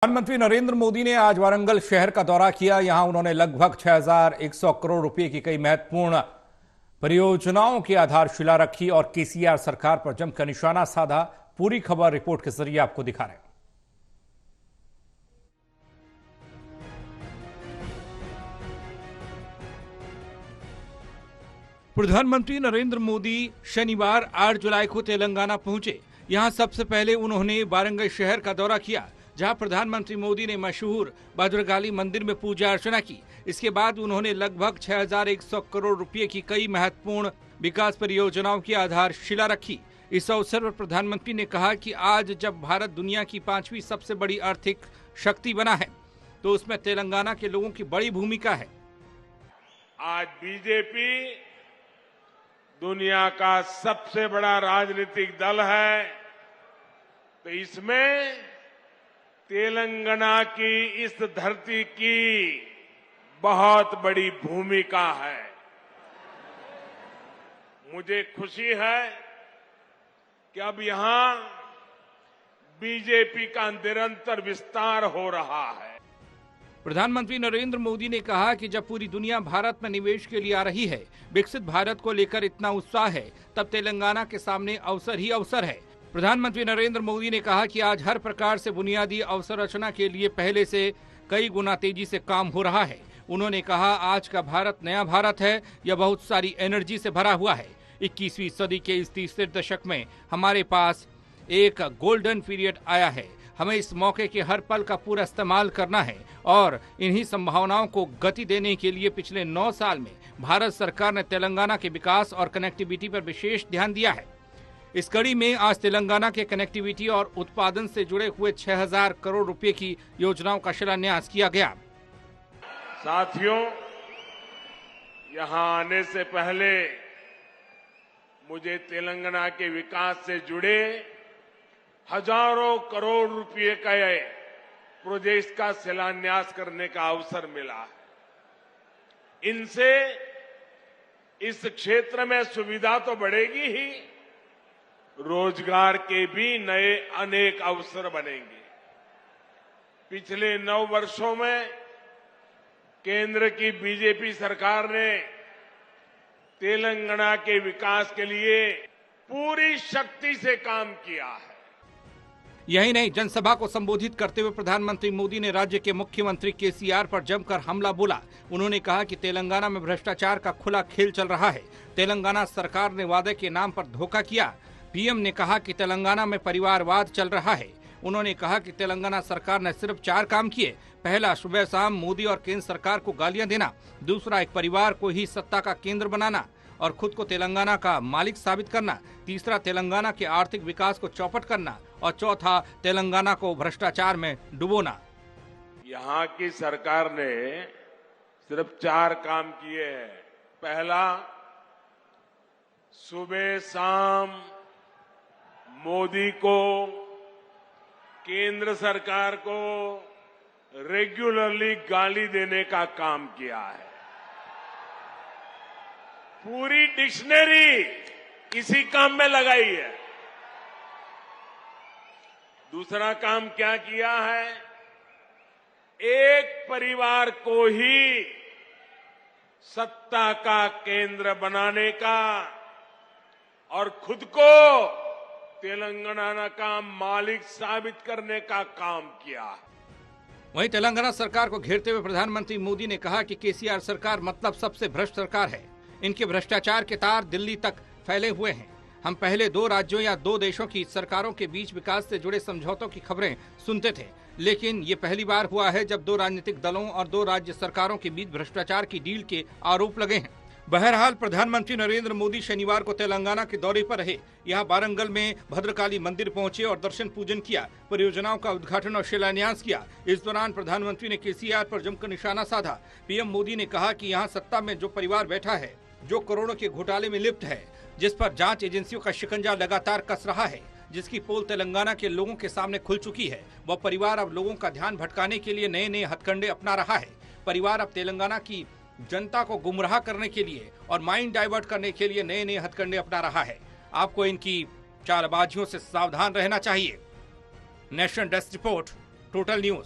प्रधानमंत्री नरेंद्र मोदी ने आज वारंगल शहर का दौरा किया। यहां उन्होंने लगभग 6,100 करोड़ रुपए की कई महत्वपूर्ण परियोजनाओं की आधारशिला रखी और केसीआर सरकार पर जमकर निशाना साधा। पूरी खबर रिपोर्ट के जरिए आपको दिखा रहे हैं। प्रधानमंत्री नरेंद्र मोदी शनिवार 8 जुलाई को तेलंगाना पहुंचे। यहां सबसे पहले उन्होंने वारंगल शहर का दौरा किया, जहां प्रधानमंत्री मोदी ने मशहूर भद्रकाली मंदिर में पूजा अर्चना की। इसके बाद उन्होंने लगभग 6,100 करोड़ रुपए की कई महत्वपूर्ण विकास परियोजनाओं की आधारशिला रखी। इस अवसर पर प्रधानमंत्री ने कहा कि आज जब भारत दुनिया की 5वीं सबसे बड़ी आर्थिक शक्ति बना है, तो उसमें तेलंगाना के लोगों की बड़ी भूमिका है। आज बीजेपी दुनिया का सबसे बड़ा राजनीतिक दल है, तो इसमें तेलंगाना की इस धरती की बहुत बड़ी भूमिका है। मुझे खुशी है कि अब यहां बीजेपी का निरंतर विस्तार हो रहा है। प्रधानमंत्री नरेंद्र मोदी ने कहा कि जब पूरी दुनिया भारत में निवेश के लिए आ रही है, विकसित भारत को लेकर इतना उत्साह है, तब तेलंगाना के सामने अवसर ही अवसर है। प्रधानमंत्री नरेंद्र मोदी ने कहा कि आज हर प्रकार से बुनियादी अवसंरचना के लिए पहले से कई गुना तेजी से काम हो रहा है। उन्होंने कहा, आज का भारत नया भारत है, यह बहुत सारी एनर्जी से भरा हुआ है। 21वीं सदी के इस तीसरे दशक में हमारे पास एक गोल्डन पीरियड आया है। हमें इस मौके के हर पल का पूरा इस्तेमाल करना है और इन्हीं संभावनाओं को गति देने के लिए पिछले 9 साल में भारत सरकार ने तेलंगाना के विकास और कनेक्टिविटी पर विशेष ध्यान दिया है। इस कड़ी में आज तेलंगाना के कनेक्टिविटी और उत्पादन से जुड़े हुए 6,000 करोड़ रुपए की योजनाओं का शिलान्यास किया गया। साथियों, यहां आने से पहले मुझे तेलंगाना के विकास से जुड़े हजारों करोड़ रुपए के प्रोजेक्ट का शिलान्यास करने का अवसर मिला है। इनसे इस क्षेत्र में सुविधा तो बढ़ेगी ही, रोजगार के भी नए अनेक अवसर बनेंगे। पिछले 9 वर्षों में केंद्र की बीजेपी सरकार ने तेलंगाना के विकास के लिए पूरी शक्ति से काम किया है। यही नहीं, जनसभा को संबोधित करते हुए प्रधानमंत्री मोदी ने राज्य के मुख्यमंत्री केसीआर पर जमकर हमला बोला। उन्होंने कहा कि तेलंगाना में भ्रष्टाचार का खुला खेल चल रहा है। तेलंगाना सरकार ने वादे के नाम पर धोखा किया। पीएम ने कहा कि तेलंगाना में परिवारवाद चल रहा है। उन्होंने कहा कि तेलंगाना सरकार ने सिर्फ 4 काम किए। पहला, सुबह शाम मोदी और केंद्र सरकार को गालियां देना। दूसरा, एक परिवार को ही सत्ता का केंद्र बनाना और खुद को तेलंगाना का मालिक साबित करना। तीसरा, तेलंगाना के आर्थिक विकास को चौपट करना और चौथा, तेलंगाना को भ्रष्टाचार में डुबोना। यहाँ की सरकार ने सिर्फ 4 काम किए हैं। पहला, सुबह शाम मोदी को, केंद्र सरकार को रेगुलरली गाली देने का काम किया है। पूरी डिक्शनरी इसी काम में लगाई है। दूसरा काम क्या किया है? एक परिवार को ही सत्ता का केंद्र बनाने का और खुद को तेलंगाना का मालिक साबित करने का काम किया। वहीं तेलंगाना सरकार को घेरते हुए प्रधानमंत्री मोदी ने कहा कि केसीआर सरकार मतलब सबसे भ्रष्ट सरकार है। इनके भ्रष्टाचार के तार दिल्ली तक फैले हुए हैं। हम पहले 2 राज्यों या 2 देशों की सरकारों के बीच विकास से जुड़े समझौतों की खबरें सुनते थे, लेकिन ये पहली बार हुआ है जब 2 राजनीतिक दलों और 2 राज्य सरकारों के बीच भ्रष्टाचार की डील के आरोप लगे हैं। बहरहाल, प्रधानमंत्री नरेंद्र मोदी शनिवार को तेलंगाना के दौरे पर रहे। यहाँ वारंगल में भद्रकाली मंदिर पहुंचे और दर्शन पूजन किया, परियोजनाओं का उद्घाटन और शिलान्यास किया। इस दौरान प्रधानमंत्री ने केसीआर पर जमकर निशाना साधा। पीएम मोदी ने कहा कि यहाँ सत्ता में जो परिवार बैठा है, जो करोड़ों के घोटाले में लिप्त है, जिस पर जांच एजेंसियों का शिकंजा लगातार कस रहा है, जिसकी पोल तेलंगाना के लोगों के सामने खुल चुकी है, वह परिवार अब लोगों का ध्यान भटकाने के लिए नए नए हथकंडे अपना रहा है। परिवार अब तेलंगाना की जनता को गुमराह करने के लिए और माइंड डाइवर्ट करने के लिए नए नए हथकंडे अपना रहा है। आपको इनकी चालबाजियों से सावधान रहना चाहिए। National desk report, total news.